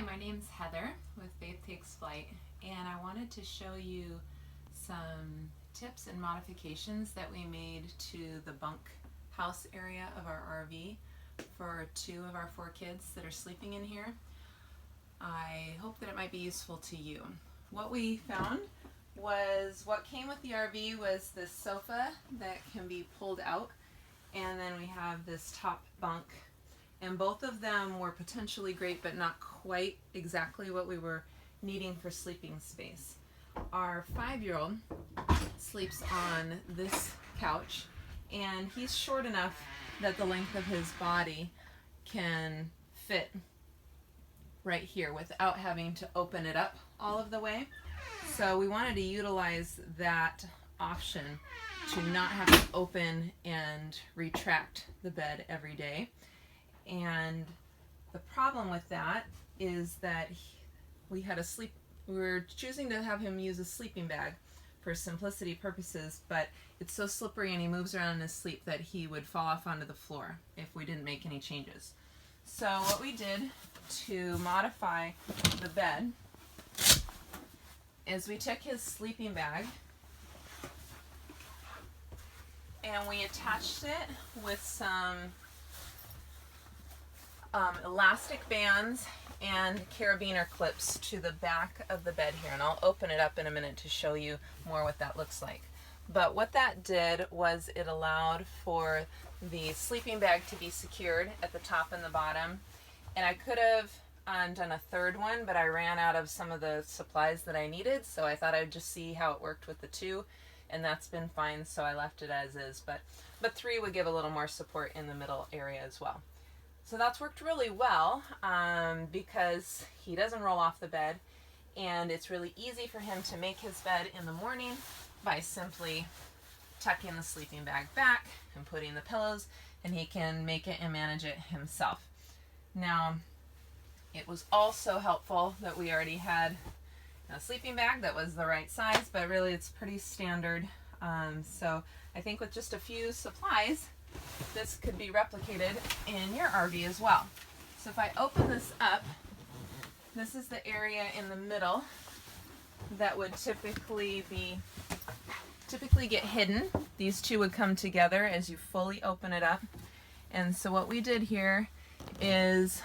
My name's Heather with Faith Takes Flight, and I wanted to show you some tips and modifications that we made to the bunk house area of our RV for 2 of our 4 kids that are sleeping in here. I hope that it might be useful to you. What we found was what came with the RV was this sofa that can be pulled out, and then we have this top bunk. And both of them were potentially great, but not quite exactly what we were needing for sleeping space. Our 5-year-old sleeps on this couch, and he's short enough that the length of his body can fit right here without having to open it up all of the way. So we wanted to utilize that option to not have to open and retract the bed every day. And the problem with that is that we were choosing to have him use a sleeping bag for simplicity purposes, but it's so slippery and he moves around in his sleep that he would fall off onto the floor if we didn't make any changes. So what we did to modify the bed is we took his sleeping bag and we attached it with some elastic bands and carabiner clips to the back of the bed here, and I'll open it up in a minute to show you more what that looks like. But what that did was it allowed for the sleeping bag to be secured at the top and the bottom, and I could have done a third one, but I ran out of some of the supplies that I needed, so I thought I'd just see how it worked with the 2, and that's been fine, so I left it as is. But 3 would give a little more support in the middle area as well. So that's worked really well because he doesn't roll off the bed, and it's really easy for him to make his bed in the morning by simply tucking the sleeping bag back and putting the pillows, and he can make it and manage it himself. Now, it was also helpful that we already had a sleeping bag that was the right size, but really it's pretty standard. So I think with just a few supplies, this could be replicated in your RV as well. So if I open this up, this is the area in the middle that would typically get hidden. These 2 would come together as you fully open it up. And so what we did here is,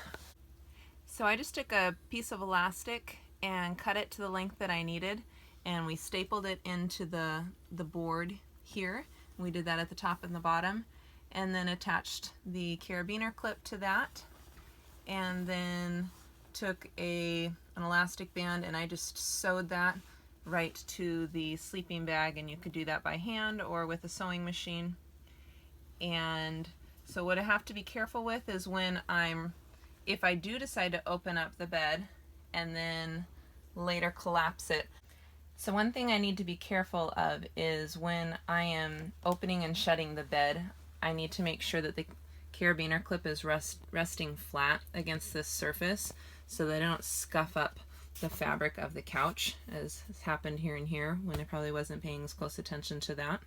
so I just took a piece of elastic and cut it to the length that I needed, and we stapled it into the board here. We did that at the top and the bottom, and then attached the carabiner clip to that, and then took an elastic band and I just sewed that right to the sleeping bag, and you could do that by hand or with a sewing machine. And so what I have to be careful with is if I do decide to open up the bed and then later collapse it. So one thing I need to be careful of is when I am opening and shutting the bed, I need to make sure that the carabiner clip is resting flat against this surface so that I don't scuff up the fabric of the couch, as has happened here and here when I probably wasn't paying as close attention to that.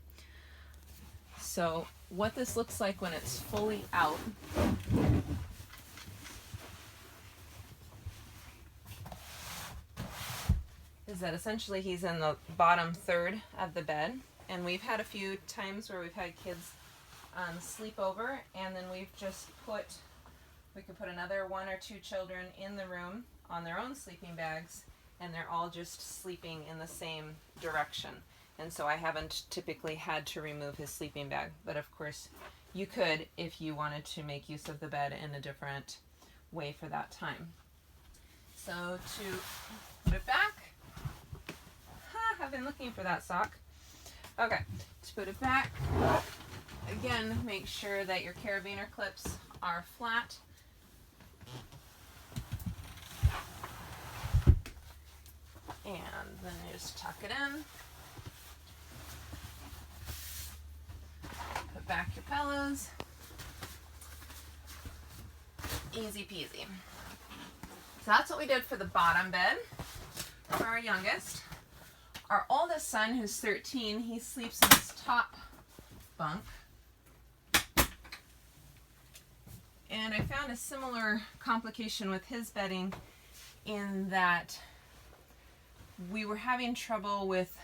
So what this looks like when it's fully out is that essentially he's in the bottom third of the bed, and we've had a few times where we've had kids sleep over, and then we could put another 1 or 2 children in the room on their own sleeping bags, and they're all just sleeping in the same direction. And so I haven't typically had to remove his sleeping bag, but of course you could if you wanted to make use of the bed in a different way for that time. So to put it back, I've been looking for that sock. Okay, to put it back, again, make sure that your carabiner clips are flat. And then you just tuck it in. Put back your pillows. Easy peasy. So that's what we did for the bottom bed for our youngest. Our oldest son, who's 13, he sleeps in this top bunk. And I found a similar complication with his bedding in that we were having trouble with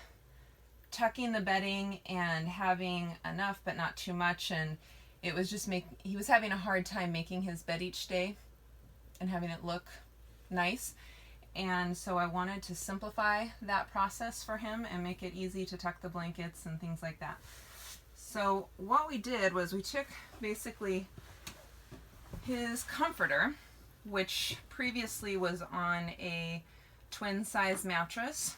tucking the bedding and having enough but not too much, and it was just he was having a hard time making his bed each day and having it look nice. And so I wanted to simplify that process for him and make it easy to tuck the blankets and things like that. So what we did was we took basically his comforter, which previously was on a twin size mattress,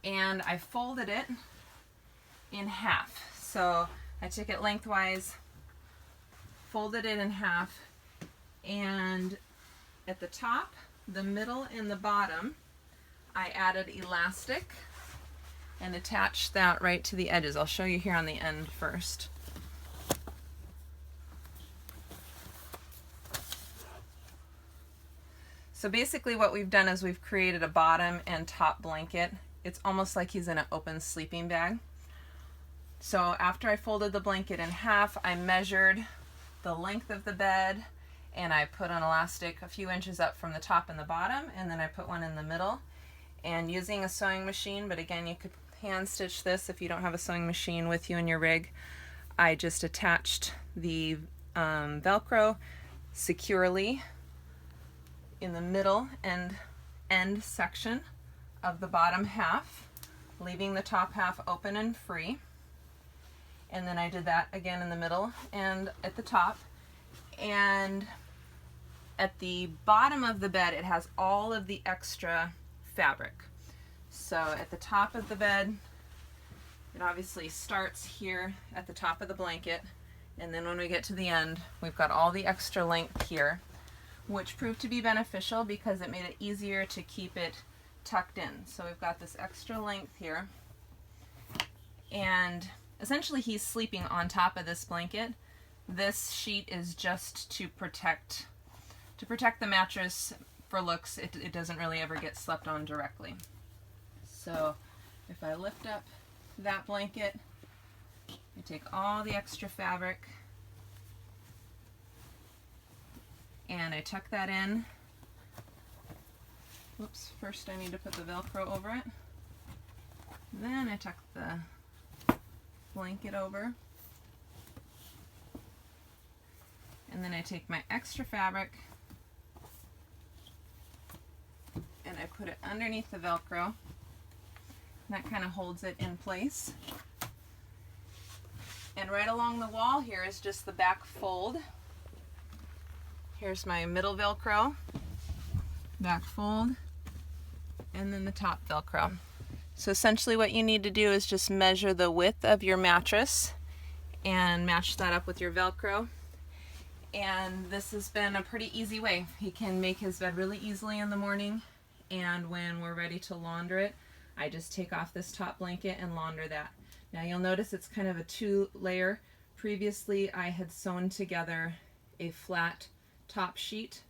and I folded it in half. So I took it lengthwise, folded it in half, and at the top, the middle, and the bottom, I added elastic and attached that right to the edges. I'll show you here on the end first. So basically what we've done is we've created a bottom and top blanket. It's almost like he's in an open sleeping bag. So after I folded the blanket in half, I measured the length of the bed, and I put an elastic a few inches up from the top and the bottom, and then I put one in the middle. And using a sewing machine, but again, you could hand stitch this if you don't have a sewing machine with you in your rig, I just attached the Velcro securely in the middle and end section of the bottom half, leaving the top half open and free. And then I did that again in the middle and at the top. And at the bottom of the bed, it has all of the extra fabric. So at the top of the bed, it obviously starts here at the top of the blanket, and then when we get to the end, we've got all the extra length here, which proved to be beneficial because it made it easier to keep it tucked in. So we've got this extra length here, and essentially he's sleeping on top of this blanket. This sheet is just to protect the mattress for looks. It doesn't really ever get slept on directly. So if I lift up that blanket, I take all the extra fabric and I tuck that in. Whoops, first I need to put the Velcro over it. Then I tuck the blanket over. And then I take my extra fabric and I put it underneath the Velcro. And that kind of holds it in place. And right along the wall here is just the back fold. Here's my middle Velcro, back fold, and then the top Velcro. So essentially what you need to do is just measure the width of your mattress and match that up with your Velcro. And this has been a pretty easy way. He can make his bed really easily in the morning, and when we're ready to launder it, I just take off this top blanket and launder that. Now you'll notice it's kind of a two-layer. Previously I had sewn together a flat top sheet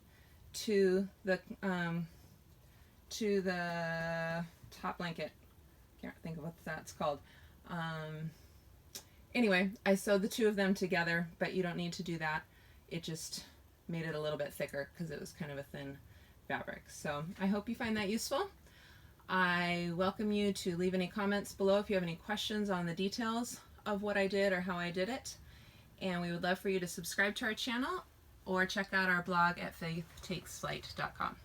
to the top blanket. Can't think of what that's called. Anyway, I sewed the two of them together, but you don't need to do that. It just made it a little bit thicker because it was kind of a thin fabric. So I hope you find that useful. I welcome you to leave any comments below if you have any questions on the details of what I did or how I did it. And we would love for you to subscribe to our channel or check out our blog at faithtakesflight.com.